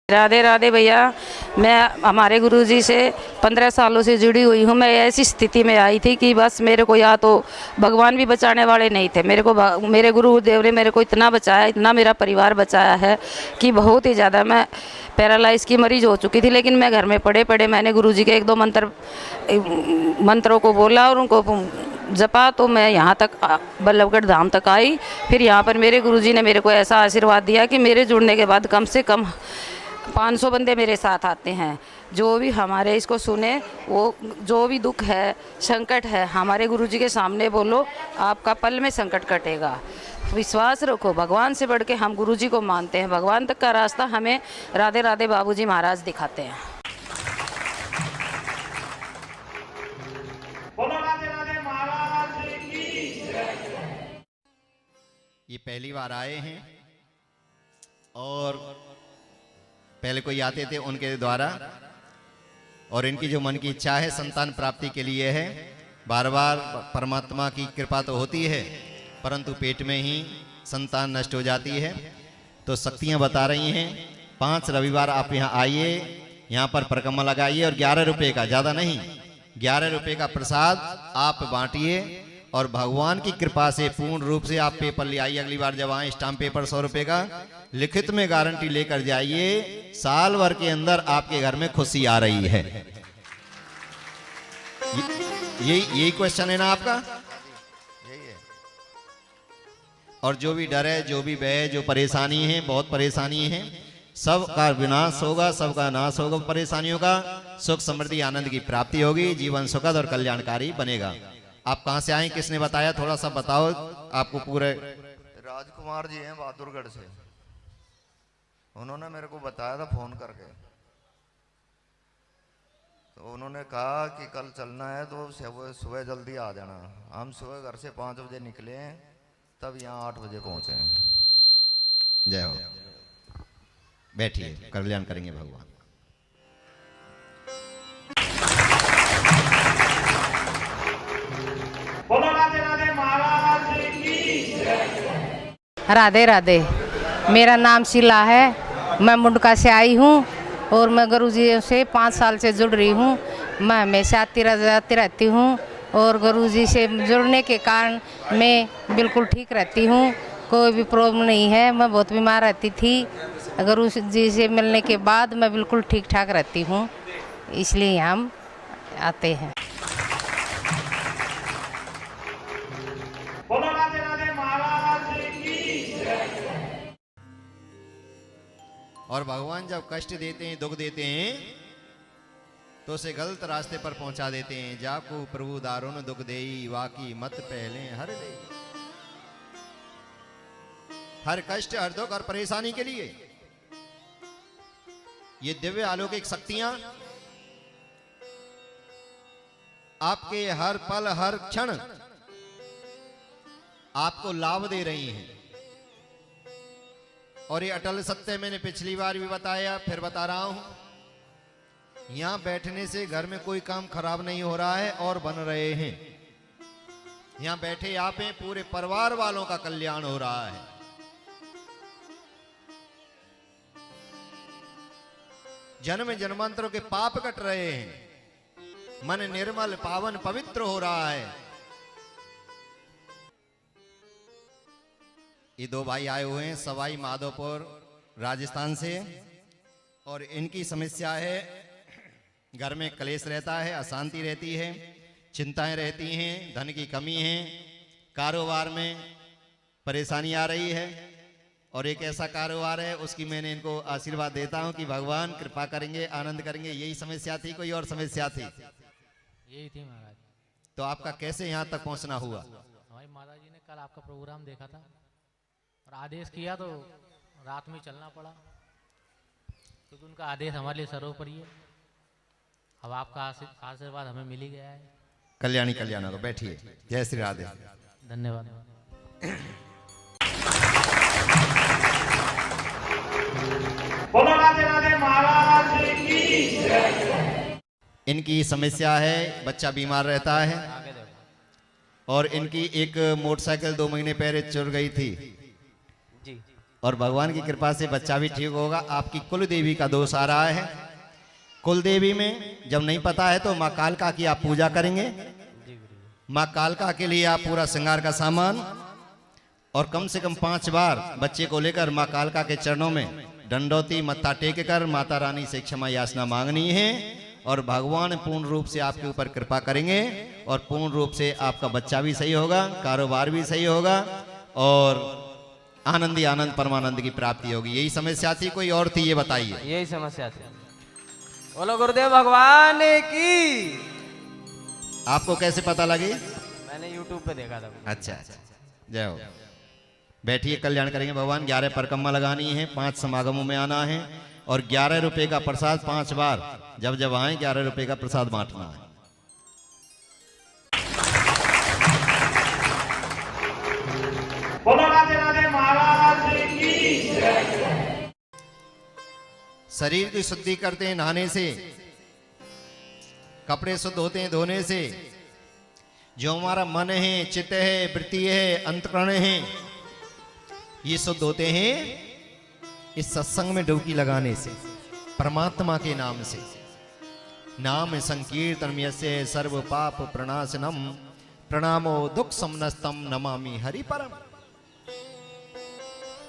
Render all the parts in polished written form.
राधे राधे भैया। मैं हमारे गुरुजी से 15 सालों से जुड़ी हुई हूँ। मैं ऐसी स्थिति में आई थी कि बस मेरे को या तो भगवान भी बचाने वाले नहीं थे। मेरे गुरुदेव ने मेरे को इतना बचाया, इतना मेरा परिवार बचाया है कि बहुत ही ज़्यादा मैं पैरालाइज की मरीज हो चुकी थी। लेकिन मैं घर में पड़े पड़े मैंने गुरुजी के 1-2 मंत्रों को बोला और उनको जपा, तो मैं यहाँ तक बल्लभगढ़ धाम तक आई। फिर यहाँ पर मेरे गुरुजी ने मेरे को ऐसा आशीर्वाद दिया कि मेरे जुड़ने के बाद कम से कम 500 बंदे मेरे साथ आते हैं। जो भी हमारे इसको सुने, वो जो भी दुख है, संकट है, हमारे गुरुजी के सामने बोलो, आपका पल में संकट कटेगा। विश्वास रखो, भगवान से बढ़ के हम गुरुजी को मानते हैं। भगवान तक का रास्ता हमें राधे राधे बाबूजी महाराज दिखाते हैं। ये पहली बार आए हैं और पहले कोई आते थे उनके द्वारा, और इनकी जो मन की इच्छा है संतान प्राप्ति के लिए है। बार बार परमात्मा की कृपा तो होती है, परंतु पेट में ही संतान नष्ट हो जाती है। तो शक्तियाँ बता रही हैं 5 रविवार आप यहाँ आइए, यहाँ पर परिक्रमा लगाइए और 11 रुपये का, ज़्यादा नहीं, 11 रुपये का प्रसाद आप बांटिए और भगवान की कृपा से पूर्ण रूप से आप पेपर ले आइए। अगली बार जब आए स्टाम्प पेपर 100 रुपये का लिखित में गारंटी लेकर जाइए। साल भर के अंदर आपके घर में खुशी आ रही है। यही क्वेश्चन है ना आपका? यही है। और जो भी डर है, जो भी भय, जो परेशानी है, बहुत परेशानी है, सबका विनाश होगा, सबका नाश होगा। परेशानियों का सुख समृद्धि आनंद की प्राप्ति होगी, जीवन सुखद और कल्याणकारी बनेगा। आप कहां से आए, किसने बताया, थोड़ा सा बताओ। आपको पूरे राजकुमार जी हैं बहादुरगढ़ से, उन्होंने मेरे को बताया था फोन करके। तो उन्होंने कहा कि कल चलना है तो सुबह जल्दी आ जाना। हम सुबह घर से 5 बजे निकले हैं, तब यहाँ 8 बजे पहुंचे हैं। जय हो। बैठिए, कल्याण करेंगे भगवान। राधे राधे। मेरा नाम शीला है, मैं मुंडका से आई हूँ और मैं गुरुजी से 5 साल से जुड़ रही हूँ। मैं हमेशा आती रहती हूँ और गुरुजी से जुड़ने के कारण मैं बिल्कुल ठीक रहती हूँ, कोई भी प्रॉब्लम नहीं है। मैं बहुत बीमार रहती थी, गुरुजी से मिलने के बाद मैं बिल्कुल ठीक ठाक रहती हूँ, इसलिए हम आते हैं। और भगवान जब कष्ट देते हैं, दुख देते हैं, तो उसे गलत रास्ते पर पहुंचा देते हैं। जाको प्रभु दारुण दुख देई, वाकी मत पहले हर दे। हर कष्ट, हर दुख और परेशानी के लिए ये दिव्य अलौकिक शक्तियां आपके हर पल, हर क्षण आपको लाभ दे रही हैं। और ये अटल सत्य मैंने पिछली बार भी बताया, फिर बता रहा हूं। यहां बैठने से घर में कोई काम खराब नहीं हो रहा है और बन रहे हैं। यहां बैठे आप हैं, पूरे परिवार वालों का कल्याण हो रहा है। जन्म जन्मांतरों के पाप कट रहे हैं, मन निर्मल पावन पवित्र हो रहा है। ये 2 भाई आए हुए हैं सवाई माधोपुर राजस्थान से, और इनकी समस्या है घर में कलेश रहता है, अशांति रहती है, चिंताएं रहती हैं, धन की कमी है, कारोबार में परेशानी आ रही है। और एक ऐसा कारोबार है, उसकी मैंने इनको आशीर्वाद देता हूं कि भगवान कृपा करेंगे, आनंद करेंगे। यही समस्या थी, कोई और समस्या थी? यही थी महाराज। तो आपका कैसे यहाँ तक पहुँचना हुआ? हमारी माता जी ने कल आपका प्रोग्राम देखा था और आदेश किया, तो रात में चलना पड़ा, क्योंकि उनका आदेश हमारे लिए सर्वोपरि है। अब आपका आशीर्वाद हमें मिल ही गया है। कल्याणी कल्याण हो। बैठिए। जय श्री राधे। धन्यवाद। इनकी समस्या है, बच्चा बीमार रहता है और इनकी एक मोटरसाइकिल 2 महीने पहले चुर गई थी। जी। और भगवान की कृपा से बच्चा भी ठीक होगा। आपकी कुल देवी का दोष आ रहा है। कुल देवी में जब नहीं पता है तो माँ कालका की आप पूजा करेंगे। माँ कालका के लिए आप पूरा श्रृंगार का सामान और कम से कम 5 बार बच्चे को लेकर माँ कालका के चरणों में दंडोती मत्था टेक कर माता रानी से क्षमा याचना मांगनी है और भगवान पूर्ण रूप से आपके ऊपर कृपा करेंगे और पूर्ण रूप से आपका बच्चा भी सही होगा, कारोबार भी सही होगा और आनंदी आनंद परमानंद की प्राप्ति होगी। यही समस्या थी, कोई और थी ये बताइए? यही समस्या थी। बोलो गुरुदेव भगवान की। आपको कैसे पता लगी? मैंने YouTube पे देखा था। अच्छा, जय हो। बैठिए, कल्याण करेंगे भगवान। 11 परिक्रमा लगानी है, 5 समागमों में आना है और 11 रुपए का प्रसाद 5 बार जब जब आए 11 रुपए का प्रसाद बांटना है। शरीर की शुद्धि करते हैं नहाने से, कपड़े शुद्ध होते हैं धोने से। जो हमारा मन है, चित्त है, वृत्ति है, अंतकरण है, ये शुद्ध होते हैं इस सत्संग में डुबकी लगाने से, परमात्मा के नाम से। नाम संकीर्तन यस्य सर्व पाप प्रणाशनम प्रणामो दुख समनस्तम नमामि हरि परम।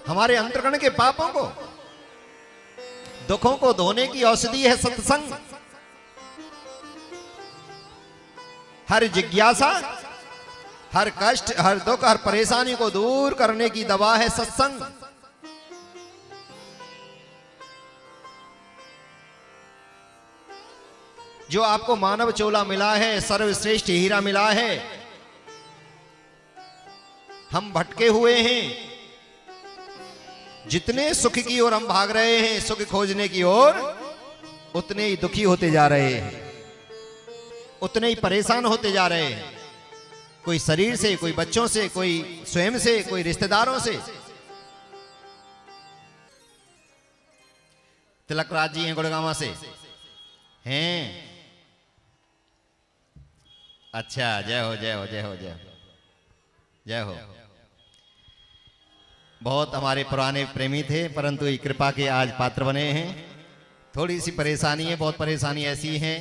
हमारे अंतर्गण के पापों को, दुखों को धोने की औषधि है सत्संग। हर जिज्ञासा, हर कष्ट, हर दुख, हर परेशानी को दूर करने की दवा है सत्संग। जो आपको मानव चोला मिला है, सर्वश्रेष्ठ हीरा मिला है। हम भटके हुए हैं, जितने सुख की ओर हम भाग रहे हैं, सुख खोजने की ओर, उतने ही दुखी होते जा रहे हैं, उतने ही परेशान होते जा रहे हैं। कोई शरीर से, कोई बच्चों से, कोई स्वयं से, कोई रिश्तेदारों से। तिलकराज जी हैं गुड़गांव से, हैं? अच्छा, जय हो, जय हो, जय हो, जय हो, जय हो। बहुत हमारे पुराने प्रेमी थे, परंतु ये कृपा के आज पात्र बने हैं। थोड़ी सी परेशानी है, बहुत परेशानी ऐसी है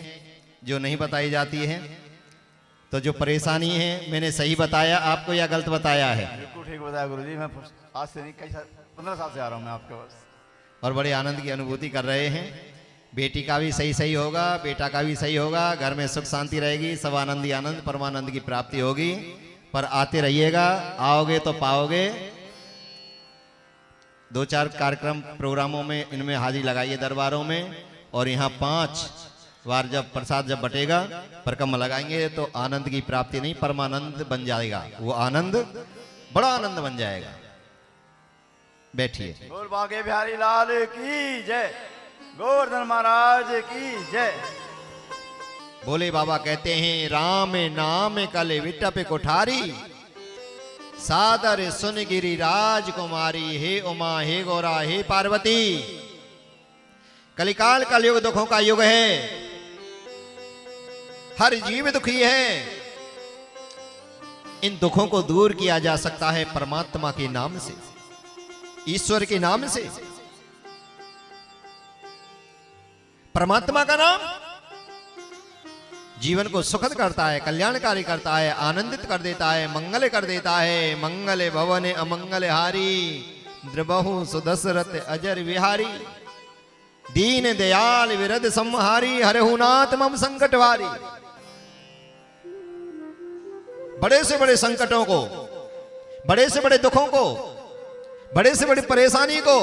जो नहीं बताई जाती है। तो जो परेशानी है मैंने सही बताया आपको या गलत बताया है? बिल्कुल ठीक बताया गुरुजी। मैं आज से नहीं, कई 15 साल से आ रहा हूँ मैं आपके पास और बड़े आनंद की अनुभूति कर रहे हैं। बेटी का भी सही सही होगा, बेटा का भी सही होगा, घर में सुख शांति रहेगी, सब आनंदी आनंद परमानंद की प्राप्ति होगी। पर आते रहिएगा, आओगे तो पाओगे। 2-4 कार्यक्रम प्रोग्रामों में इनमें हाजिरी लगाइए दरबारों में, और यहाँ 5 बार जब प्रसाद जब बटेगा परिक्रमा लगाएंगे तो आनंद की प्राप्ति नहीं, परमानंद बन जाएगा। वो आनंद बड़ा आनंद बन जाएगा। बैठिए। बोल बागे बिहारी लाल की जय, गोवर्धन महाराज की जय। बोले बाबा कहते हैं, राम नाम कल विटप कोठारी, सादर सुन गिरी राजकुमारी, हे उमा हे गौरा हे पार्वती। कलिकाल का युग दुखों का युग है, हर जीव दुखी है। इन दुखों को दूर किया जा सकता है परमात्मा के नाम से, ईश्वर के नाम से। परमात्मा का नाम जीवन को सुखद करता है, कल्याणकारी करता है, आनंदित कर देता है, मंगल कर देता है। मंगल भवन अमंगल हारी, द्रबहु सुदशरथ अजर विहारी। दीन दयाल विरद संहारी, हरहु नाथ मम संकटवारी। बड़े से बड़े संकटों को, बड़े से बड़े दुखों को, बड़े से बड़ी परेशानी को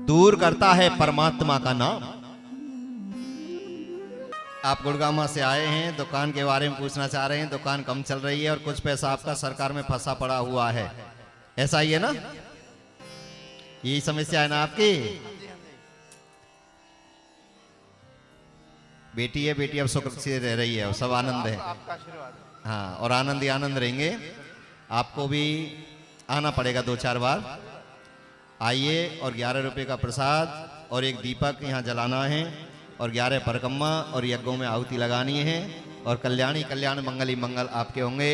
दूर करता है परमात्मा का नाम। आप गुड़गांव से आए हैं, दुकान के बारे में पूछना चाह रहे हैं। दुकान कम चल रही है और कुछ पैसा आपका सरकार में फंसा पड़ा हुआ है, ऐसा ही है ना? यही समस्या है ना आपकी? बेटी है, बेटी अब सुख से रह रही है, सब आनंद है। हाँ, और आनंद ही आनंद रहेंगे। आपको भी आना पड़ेगा 2-4 बार। आइए और 11 रुपए का प्रसाद और एक दीपक यहाँ जलाना है और 11 परिक्रमा और यज्ञों में आहुति लगानी है और कल्याणी कल्याण मंगल ही मंगल आपके होंगे।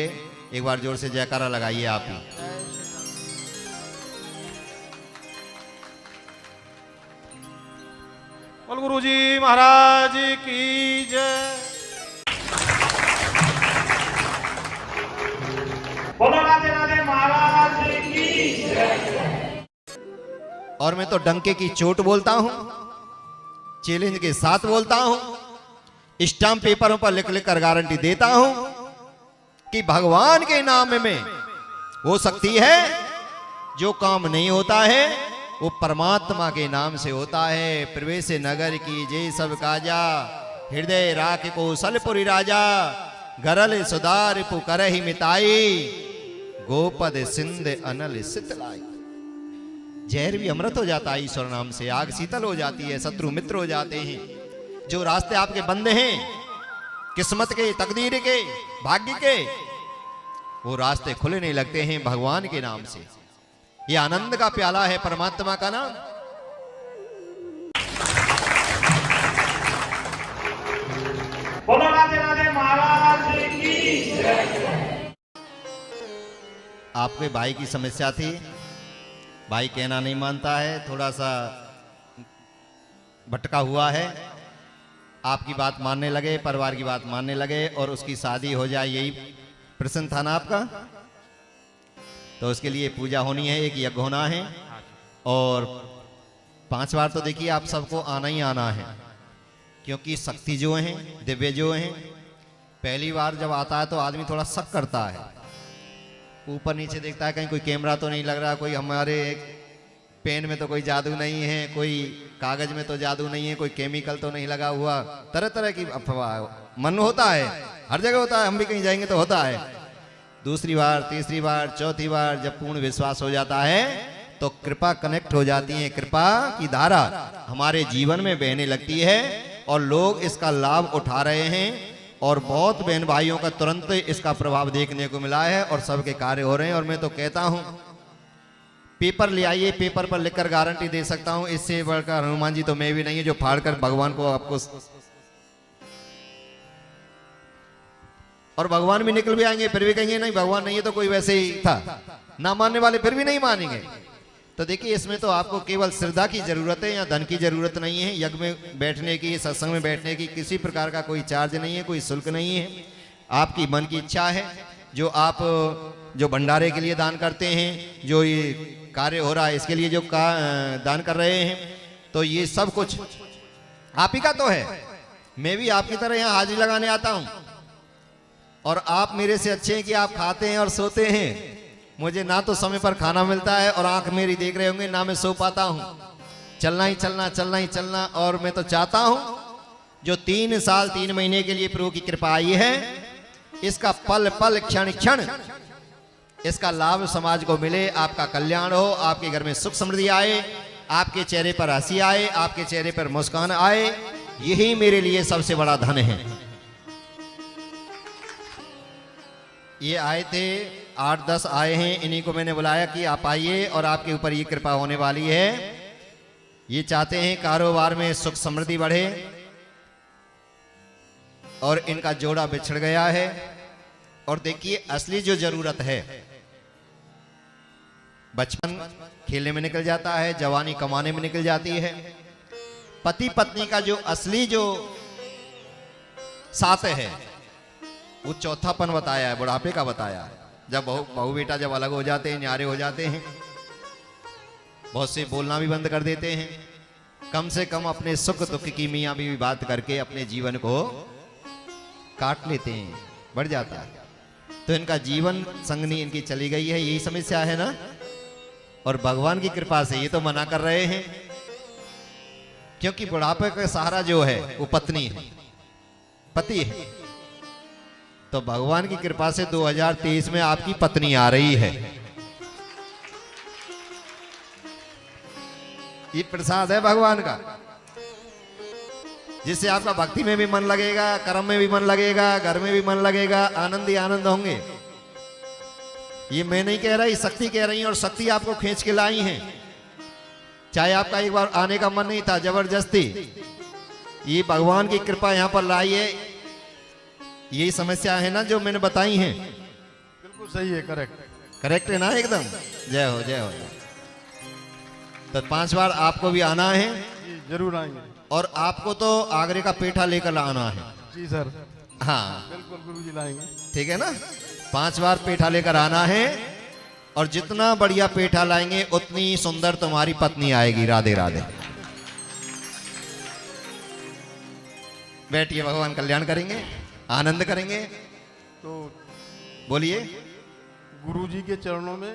एक बार जोर से जयकारा लगाइए आप ही। बोल गुरुजी महाराज की जय। बोलो राधे राधे महाराज की जय। और मैं तो डंके की चोट बोलता हूं, चैलेंज के साथ बोलता हूं, स्टाम्प पेपरों पर लिख लिख कर गारंटी देता हूं कि भगवान के नाम में वो शक्ति है, जो काम नहीं होता है वो परमात्मा के नाम से होता है। प्रवेश नगर की जय सब काजा, हृदय राख कौशलपुरी राजा, गरल सुधार पुकरहि मिताई, गोपद सिंध अनल सितलाई। जहर भी अमृत हो जाता है ईश्वर नाम से, आग शीतल हो जाती है, शत्रु मित्र हो जाते हैं। जो रास्ते आपके बंद हैं, किस्मत के, तकदीर के, भाग्य के, वो रास्ते खुले नहीं लगते हैं भगवान के नाम से। ये आनंद का प्याला है परमात्मा का नाम। बोलो राधे राधे महाराज की जय। आपके भाई की समस्या थी, भाई कहना नहीं मानता है, थोड़ा सा भटका हुआ है। आपकी बात मानने लगे, परिवार की बात मानने लगे और उसकी शादी हो जाए, यही प्रश्न था ना आपका। तो उसके लिए पूजा होनी है, एक यज्ञ होना है और 5 बार तो देखिए आप सबको आना ही आना है, क्योंकि शक्ति जो है, दिव्य जो है, पहली बार जब आता है तो आदमी थोड़ा शक करता है, ऊपर नीचे देखता है कहीं कोई कैमरा तो नहीं लग रहा, कोई हमारे पेन में तो कोई जादू नहीं है, कोई कागज में तो जादू नहीं है, कोई केमिकल तो नहीं लगा हुआ, तरह तरह की अफवाह मन होता है, हर जगह होता है, हम भी कहीं जाएंगे तो होता है। दूसरी बार, तीसरी बार, चौथी बार जब पूर्ण विश्वास हो जाता है तो कृपा कनेक्ट हो जाती है, कृपा की धारा हमारे जीवन में बहने लगती है और लोग इसका लाभ उठा रहे हैं और बहुत बहन भाइयों का तुरंत इसका प्रभाव देखने को मिला है और सबके कार्य हो रहे हैं। और मैं तो कहता हूं पेपर ले आइए, पेपर पर लिखकर गारंटी दे सकता हूं, इससे बढ़कर हनुमान जी तो मैं भी नहीं है जो फाड़कर भगवान को आपको, और भगवान भी निकल भी आएंगे फिर भी कहेंगे नहीं भगवान नहीं है, तो कोई वैसे ही था। ना मानने वाले फिर भी नहीं मानेंगे। तो देखिए इसमें तो आपको केवल श्रद्धा की जरूरत है, या धन की जरूरत नहीं है। यज्ञ में बैठने की, सत्संग में बैठने की किसी प्रकार का कोई चार्ज नहीं है, कोई शुल्क नहीं है। आपकी मन की इच्छा है, जो आप जो भंडारे के लिए दान करते हैं, जो ये कार्य हो रहा है इसके लिए जो दान कर रहे हैं, तो ये सब कुछ आप ही का तो है। मैं भी आपकी तरह यहाँ हाजिरी लगाने आता हूँ और आप मेरे से अच्छे हैं कि आप खाते हैं और सोते हैं। मुझे ना तो समय पर खाना मिलता है और आंख मेरी देख रहे होंगे, ना मैं सो पाता हूँ। चलना ही चलना, चलना ही चलना। और मैं तो चाहता हूँ जो 3 साल 3 महीने के लिए प्रभु की कृपा आई है, इसका पल पल क्षण क्षण इसका लाभ समाज को मिले, आपका कल्याण हो, आपके घर में सुख समृद्धि आए, आपके चेहरे पर हंसी आए, आपके चेहरे पर मुस्कान आए। यही मेरे लिए सबसे बड़ा धन है। ये आए थे 8-10 आए हैं, इन्हीं को मैंने बुलाया कि आप आइए और आपके ऊपर ये कृपा होने वाली है। ये चाहते हैं कारोबार में सुख समृद्धि बढ़े और इनका जोड़ा बिछड़ गया है। और देखिए असली जो जरूरत है, बचपन खेलने में निकल जाता है, जवानी कमाने में निकल जाती है। पति पत्नी का जो असली जो साथ है वो चौथापन बताया है, बुढ़ापे का बताया है। जब बहू बेटा जब अलग हो जाते हैं, न्यारे हो जाते हैं, बहुत से बोलना भी बंद कर देते हैं। कम से कम अपने सुख दुख की मियाँ भी बात करके अपने जीवन को काट लेते हैं, बढ़ जाता है। तो इनका जीवन संगनी इनकी चली गई है, यही समस्या है ना। और भगवान की कृपा से ये तो मना कर रहे हैं, क्योंकि बुढ़ापे का सहारा जो है वो पत्नी है, पति है। तो भगवान की कृपा से 2023 में आपकी पत्नी आ रही है। ये प्रसाद है भगवान का, जिससे आपका भक्ति में भी मन लगेगा, कर्म में भी मन लगेगा, घर में भी मन लगेगा, आनंद ही आनंद होंगे। ये मैं नहीं कह रहा, ये शक्ति कह रही है, और शक्ति आपको खींच के लाई है। चाहे आपका एक बार आने का मन नहीं था, जबरदस्ती ये भगवान की कृपा यहां पर लाई है। यही समस्या है ना जो मैंने बताई हैं। बिल्कुल सही है, करेक्ट करेक्ट है ना एकदम। जय हो जय हो। तो 5 बार आपको भी आना है जरूर आएंगे। और आपको तो आगरे का पेठा लेकर आना है। जी सर, हाँ बिल्कुल गुरुजी लाएंगे। ठीक है ना, 5 बार पेठा लेकर आना है। और जितना बढ़िया पेठा लाएंगे उतनी सुंदर तुम्हारी पत्नी आएगी। राधे राधे। बैठिए, भगवान कल्याण करेंगे, आनंद करेंगे। तो बोलिए। गुरुजी के चरणों में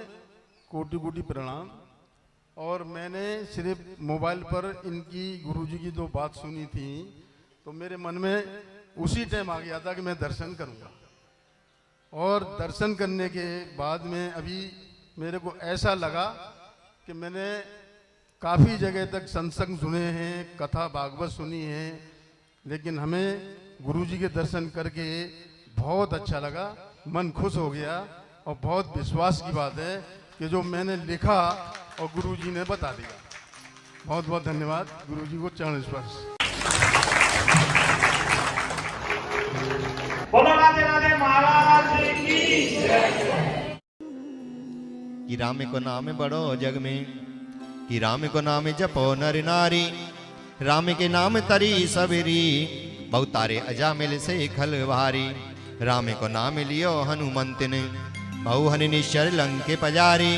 कोटि कोटि प्रणाम। और मैंने सिर्फ मोबाइल पर इनकी गुरुजी की जो बात सुनी थी तो मेरे मन में उसी टाइम आ गया था कि मैं दर्शन करूंगा। और दर्शन करने के बाद में अभी मेरे को ऐसा लगा कि मैंने काफ़ी जगह तक सत्संग सुने हैं, कथा भागवत सुनी है, लेकिन हमें गुरुजी के दर्शन करके बहुत अच्छा लगा, मन खुश हो गया। और बहुत विश्वास की बात है कि जो मैंने लिखा और गुरुजी ने बता दिया। बहुत बहुत धन्यवाद गुरुजी को चरण स्पर्श। बोलो राधे राधे महाराज की कि राम को नाम बड़ो जग में, कि राम को नाम जपो नर नारी, राम के नाम तरी सबरी, बहुतारे अजामिल से खलवारी, राम को नाम लियो हनुमंत ने, बहु हनि निश्चर लंके पजारी,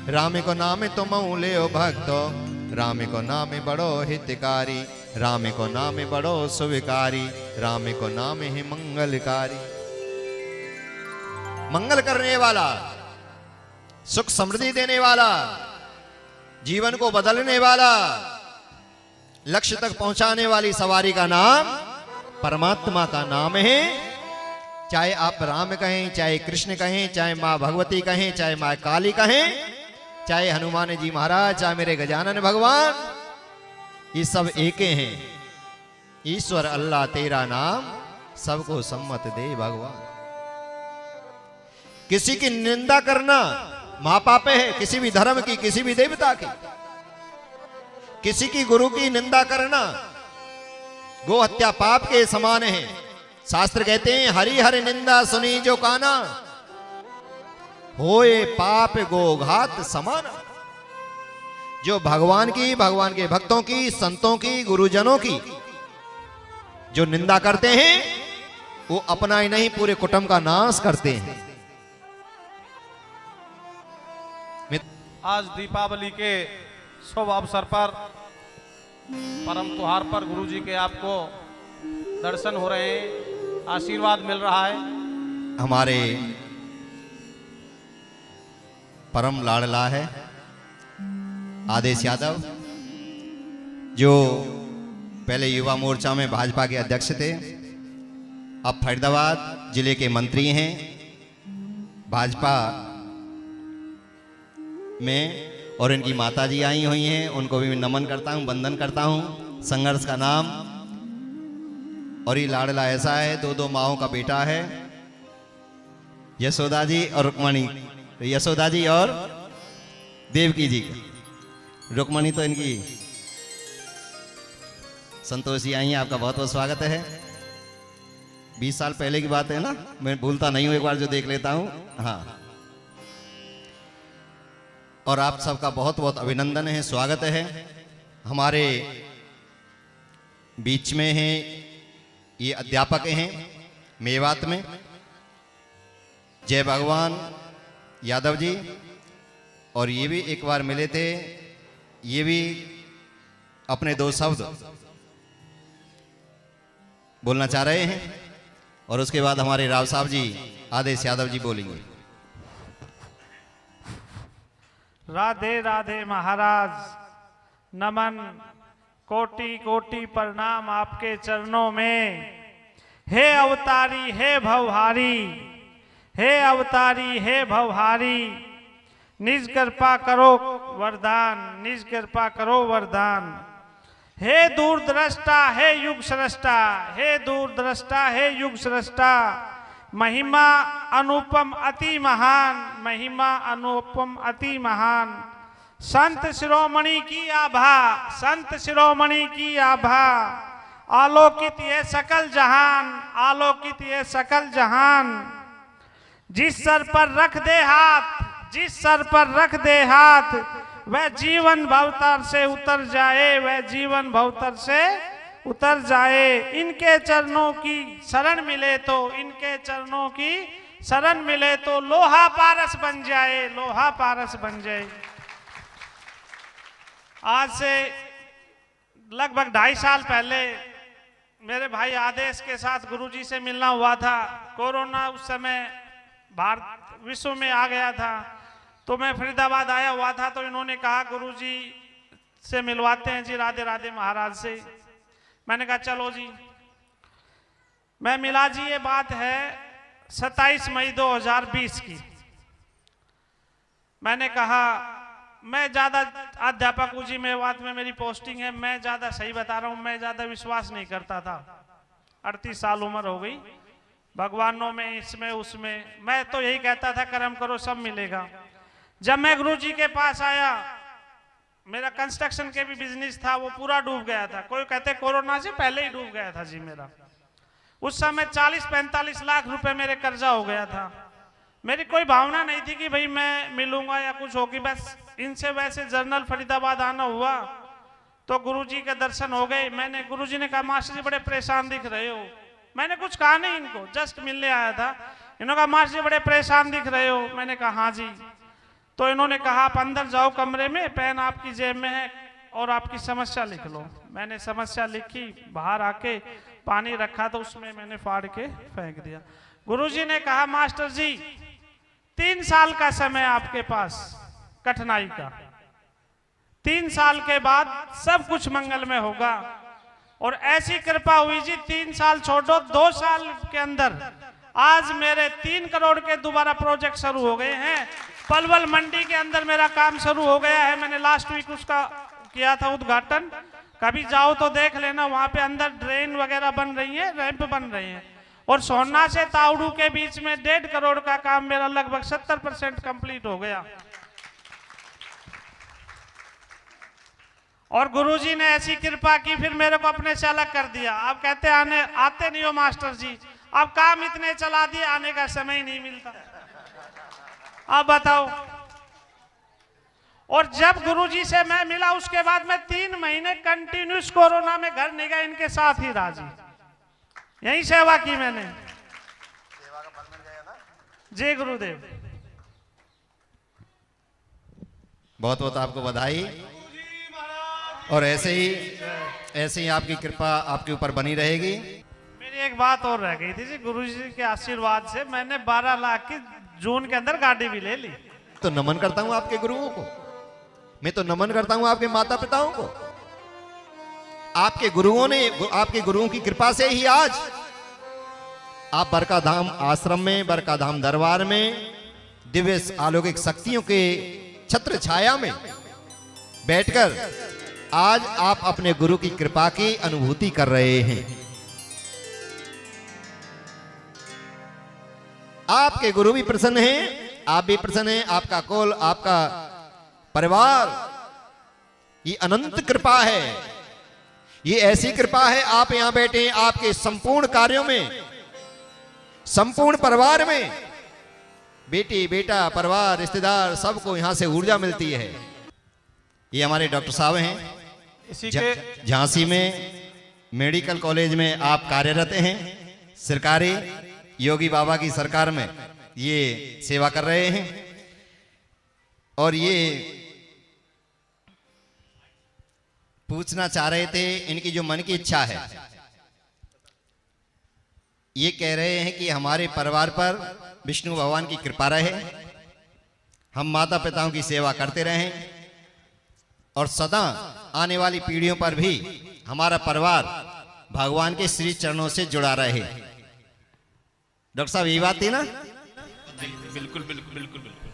राम को नाम तुम ले भक्तो, राम को नाम बड़ो हितकारी, राम को नाम बड़ो सुविकारी, राम को नाम है मंगलकारी। मंगल करने वाला, सुख समृद्धि देने वाला, जीवन को बदलने वाला, लक्ष्य तक पहुंचाने वाली सवारी का नाम परमात्मा का नाम है। चाहे आप राम कहें, चाहे कृष्ण कहें, चाहे माँ भगवती कहें, चाहे माँ काली कहें, चाहे हनुमान जी महाराज, चाहे मेरे गजानन भगवान, ये सब एक हैं। ईश्वर अल्लाह तेरा नाम सबको सम्मत दे भगवान। किसी की निंदा करना महापाप है, किसी भी धर्म की, किसी भी देवता की। किसी की गुरु की निंदा करना गो हत्या पाप के समान है। शास्त्र कहते हैं हरि हरि निंदा सुनी जो काना, होए पाप गोघात समान। जो भगवान की, भगवान के भक्तों की, संतों की, गुरुजनों की जो निंदा करते हैं वो अपना ही नहीं पूरे कुटुंब का नाश करते हैं। आज दीपावली के शुभ अवसर पर, परम त्योहार पर गुरुजी के आपको दर्शन हो रहे हैं, आशीर्वाद मिल रहा है। हमारे परम लाडला है आदेश यादव, जो पहले युवा मोर्चा में भाजपा के अध्यक्ष थे, अब फरीदाबाद जिले के मंत्री हैं भाजपा में। और इनकी माता जी आई हुई हैं, उनको भी मैं नमन करता हूं, वंदन करता हूं। संघर्ष का नाम। और ये लाडला ऐसा है, 2 माओं का बेटा है, यशोदा जी और रुक्मणी। तो यशोदा जी और देवकी जी, रुक्मणी तो इनकी संतोष जी आई हैं, आपका बहुत बहुत स्वागत है। 20 साल पहले की बात है ना, मैं भूलता नहीं हूं, एक बार जो देख लेता हूं। हाँ, और आप सबका बहुत बहुत अभिनंदन है, स्वागत है। हमारे बीच में हैं ये अध्यापक हैं मेवात में, जय भगवान यादव जी, और ये भी एक बार मिले थे, ये भी अपने 2 शब्द बोलना चाह रहे हैं। और उसके बाद हमारे राव साहब जी, आदेश यादव जी बोलेंगे। राधे राधे महाराज, नमन, कोटि कोटि प्रणाम आपके चरणों में। हे अवतारी, हे भवहारी, हे अवतारी, हे भवहारी, निज कृपा करो वरदान, निज कृपा करो वरदान। हे दूरदृष्टा, हे युग सृष्टा, हे दूरदृष्टा, हे युग सृष्टा, महिमा अनुपम अति महान, महिमा अनुपम अति महान। संत शिरोमणि की आभा, संत शिरोमणि की आभा, आलोकित ये सकल जहान, आलोकित ये सकल जहान। जिस सर पर रख दे हाथ, जिस सर पर रख दे हाथ, वह जीवन भवतर से उतर जाए, वह जीवन भवतर से उतर जाए। इनके चरणों की शरण मिले तो, इनके चरणों की शरण मिले तो लोहा पारस बन जाए, लोहा पारस बन जाए। आज से लगभग 2.5 साल पहले मेरे भाई आदेश के साथ गुरुजी से मिलना हुआ था। कोरोना उस समय भारत विश्व में आ गया था, तो मैं फरीदाबाद आया हुआ था, तो इन्होंने कहा गुरुजी से मिलवाते हैं जी, राधे राधे महाराज से। मैंने कहा चलो जी। मैं मिला जी, ये बात है 27 मई 2020 की। मैंने कहा मैं ज़्यादा अध्यापक हूँ जी, मेवात में मेरी पोस्टिंग है, मैं ज़्यादा सही बता रहा हूँ, मैं ज़्यादा विश्वास नहीं करता था। 38 साल उम्र हो गई, भगवानों में, इसमें उसमें, मैं तो यही कहता था कर्म करो सब मिलेगा। जब मैं गुरुजी के पास आया, मेरा कंस्ट्रक्शन के भी बिजनेस था, वो पूरा डूब गया था। कोई कहते कोरोना से पहले ही डूब गया था जी मेरा। उस समय 40-45 लाख रुपए मेरे कर्जा हो गया था। मेरी कोई भावना नहीं थी कि भाई मैं मिलूंगा या कुछ होगी, बस इनसे वैसे जर्नल फरीदाबाद आना हुआ तो गुरुजी के दर्शन हो गए। मैंने, गुरुजी ने कहा मास्टर जी बड़े परेशान दिख रहे हो। मैंने कुछ कहा नहीं इनको, जस्ट मिलने आया था। इन्होंने कहा मास्टर जी बड़े परेशान दिख रहे हो। मैंने कहा हाँ जी। तो इन्होंने कहा आप अंदर जाओ कमरे में, पेन आपकी जेब में है और आपकी समस्या लिख लो। मैंने समस्या लिखी, बाहर आके पानी रखा तो उसमें मैंने फाड़ के फेंक दिया। गुरुजी ने कहा मास्टर जी 3 साल का समय आपके पास कठिनाई का, 3 साल के बाद सब कुछ मंगल में होगा। और ऐसी कृपा हुई जी, 3 साल छोड़ो, 2 साल के अंदर आज मेरे 3 करोड़ के दोबारा प्रोजेक्ट शुरू हो गए हैं। पलवल मंडी के अंदर मेरा काम शुरू हो गया है। मैंने लास्ट वीक उसका किया था उद्घाटन, कभी जाओ तो देख लेना। वहां पे अंदर ड्रेन वगैरह बन रही है, रैंप बन रहे हैं। और सोना से तावड़ू के बीच में 1.5 करोड़ का काम मेरा लगभग 70% कंप्लीट हो गया। और गुरुजी ने ऐसी कृपा की, फिर मेरे को अपने से अलग कर दिया। आप कहते आते नहीं हो मास्टर जी, अब काम इतने चला दिए, आने का समय ही नहीं मिलता। आप बताओ। और जब गुरुजी से मैं मिला उसके बाद मैं 3 महीने कंटिन्यूस कोरोना में घर नहीं गया, इनके साथ ही रहा जी, यही सेवा की मैंने। जय गुरुदेव। बहुत बहुत आपको बधाई, और ऐसे ही आपकी कृपा आपके ऊपर बनी रहेगी। मेरी एक बात और रह गई थी जी, गुरुजी के आशीर्वाद से मैंने 12 लाख की जून के अंदर गाड़ी भी ले ली। तो नमन करता हूं आपके गुरुओं को, मैं तो नमन करता हूं आपके माता पिताओं को। आपके गुरुओं ने, आपके गुरुओं की कृपा से ही आज आप बरकाधाम आश्रम में, बरकाधाम दरबार में दिव्य अलौकिक शक्तियों के छत्र छाया में बैठकर आज आप अपने गुरु की कृपा की अनुभूति कर रहे हैं। आपके गुरु भी प्रसन्न हैं, आप भी प्रसन्न हैं, आपका कुल, आपका परिवार, ये अनंत कृपा है। ये ऐसी कृपा है, आप यहां बैठे, आपके संपूर्ण कार्यों में, संपूर्ण परिवार में, बेटी बेटा परिवार रिश्तेदार सबको यहां से ऊर्जा मिलती है। ये हमारे डॉक्टर साहब हैं, इसी के झांसी में मेडिकल कॉलेज में आप कार्यरत हैं, सरकारी योगी बाबा की सरकार में ये सेवा कर रहे हैं। और ये पूछना चाह रहे थे, इनकी जो मन की इच्छा है, ये कह रहे हैं कि हमारे परिवार पर विष्णु भगवान की कृपा रहे, हम माता पिताओं की सेवा करते रहें और सदा आने वाली पीढ़ियों पर भी हमारा परिवार भगवान के श्री चरणों से जुड़ा रहे। डॉक्टर साहब यही बात थी ना? बिल्कुल बिल्कुल बिल्कुल बिल्कुल।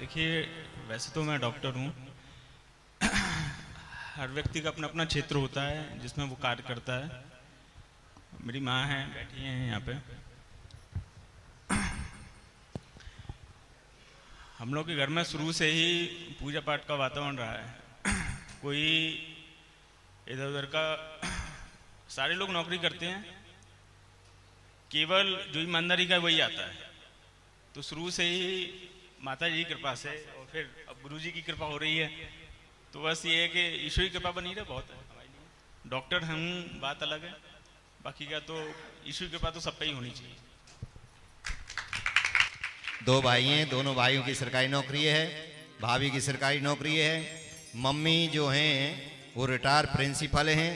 देखिए, वैसे तो मैं डॉक्टर हूँ, हर व्यक्ति का अपना अपना क्षेत्र होता है जिसमें वो कार्य करता है। मेरी माँ है, बैठी हैं यहाँ पे। हम लोग के घर में शुरू से ही पूजा पाठ का वातावरण रहा है। कोई इधर उधर का, सारे लोग नौकरी करते हैं, केवल जो ईमानदारी का वही आता है। तो शुरू से ही माता जी की कृपा से और फिर अब गुरुजी की कृपा हो रही है। तो बस ये है कि ईश्वर की कृपा बनी रहे, बहुत है हमारे लिए। डॉक्टर हम बात अलग है, बाकी का तो ईश्वर की कृपा तो सब पे ही होनी चाहिए। दो भाई हैं, दोनों भाइयों की सरकारी नौकरी है, भाभी की सरकारी नौकरी है। मम्मी जो हैं वो रिटायर प्रिंसिपल हैं,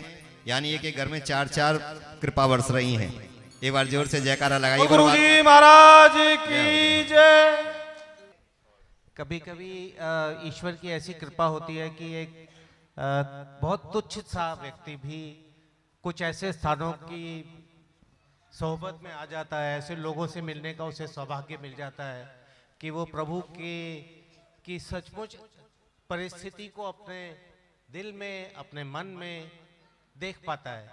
यानी कि घर में 4 कृपा बरस रही हैं। एक बार जोर से जयकारा लगाइए गुरुजी महाराज की जय। कभी कभी ईश्वर की ऐसी कृपा होती है कि एक बहुत तुच्छ सा व्यक्ति भी कुछ ऐसे स्थानों की सोहबत में आ जाता है, ऐसे लोगों से मिलने का उसे सौभाग्य मिल जाता है कि वो प्रभु की सचमुच परिस्थिति को अपने दिल में, अपने मन में देख पाता है।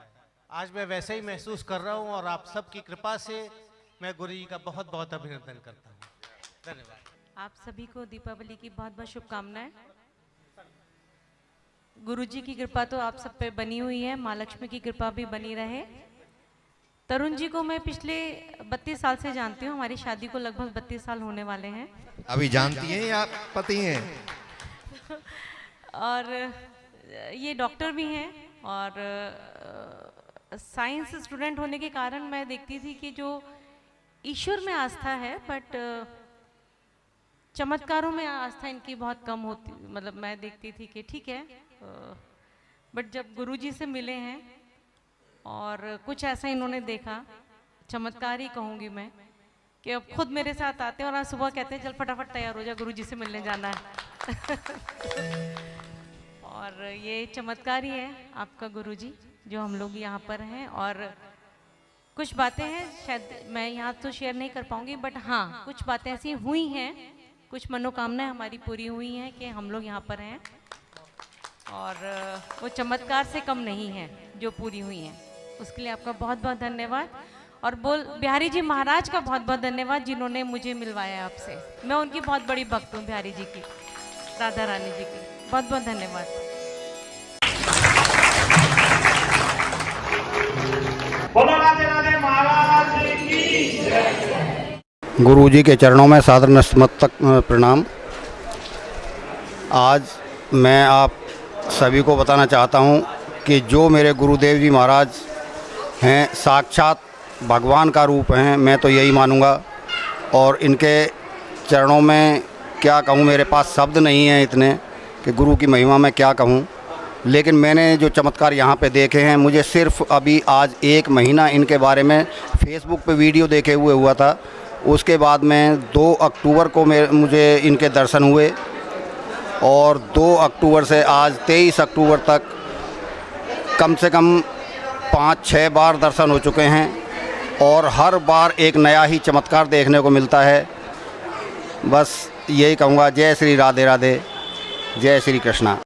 आज मैं वैसे ही महसूस कर रहा हूँ और आप सबकी कृपा से मैं गुरु जी का बहुत बहुत अभिनंदन करता हूँ। धन्यवाद। आप सभी को दीपावली की बहुत बहुत शुभकामनाएं। गुरुजी की कृपा तो आप सब पे बनी हुई है, माँ लक्ष्मी की कृपा भी बनी रहे। तरुण जी को मैं पिछले 32 साल से जानती हूँ, हमारी शादी को लगभग 32 साल होने वाले हैं। अभी जानती हैं या पति हैं? और ये डॉक्टर भी हैं और साइंस स्टूडेंट होने के कारण मैं देखती थी कि जो ईश्वर में आस्था है, बट चमत्कारों में आस्था इनकी बहुत कम होती, मतलब मैं देखती थी कि ठीक है, बट जब गुरुजी से मिले हैं और कुछ ऐसा इन्होंने देखा, चमत्कार ही कहूँगी मैं, कि अब खुद मेरे साथ आते हैं और आज सुबह कहते हैं चल फटाफट तैयार हो जा, गुरुजी से मिलने जाना है। और ये चमत्कार ही है आपका गुरुजी जो हम लोग यहाँ पर हैं। और कुछ बातें हैं शायद मैं यहाँ तो शेयर नहीं कर पाऊँगी, बट हाँ कुछ बातें ऐसी हुई हैं, कुछ मनोकामनाएं हमारी पूरी हुई हैं कि हम लोग यहाँ पर हैं, और वो चमत्कार से कम नहीं है जो पूरी हुई हैं। उसके लिए आपका बहुत बहुत धन्यवाद। और बोल बिहारी जी महाराज का बहुत बहुत धन्यवाद जिन्होंने मुझे मिलवाया आपसे। मैं उनकी बहुत बड़ी भक्त हूँ, बिहारी जी की, राधा रानी जी की। बहुत बहुत धन्यवाद। बोलो राधे राधे महाराज की जय। गुरु जी के चरणों में सादर नतमस्तक प्रणाम। आज मैं आप सभी को बताना चाहता हूँ कि जो मेरे गुरुदेव जी महाराज हैं साक्षात भगवान का रूप हैं, मैं तो यही मानूंगा। और इनके चरणों में क्या कहूँ, मेरे पास शब्द नहीं हैं इतने कि गुरु की महिमा में क्या कहूँ। लेकिन मैंने जो चमत्कार यहाँ पे देखे हैं, मुझे सिर्फ अभी आज 1 महीना इनके बारे में फेसबुक पे वीडियो देखे हुए हुआ था। उसके बाद में 2 अक्टूबर को मुझे इनके दर्शन हुए और 2 अक्टूबर से आज 23 अक्टूबर तक कम से कम 5-6 बार दर्शन हो चुके हैं और हर बार एक नया ही चमत्कार देखने को मिलता है। बस यही कहूँगा, जय श्री राधे राधे, जय श्री कृष्णा।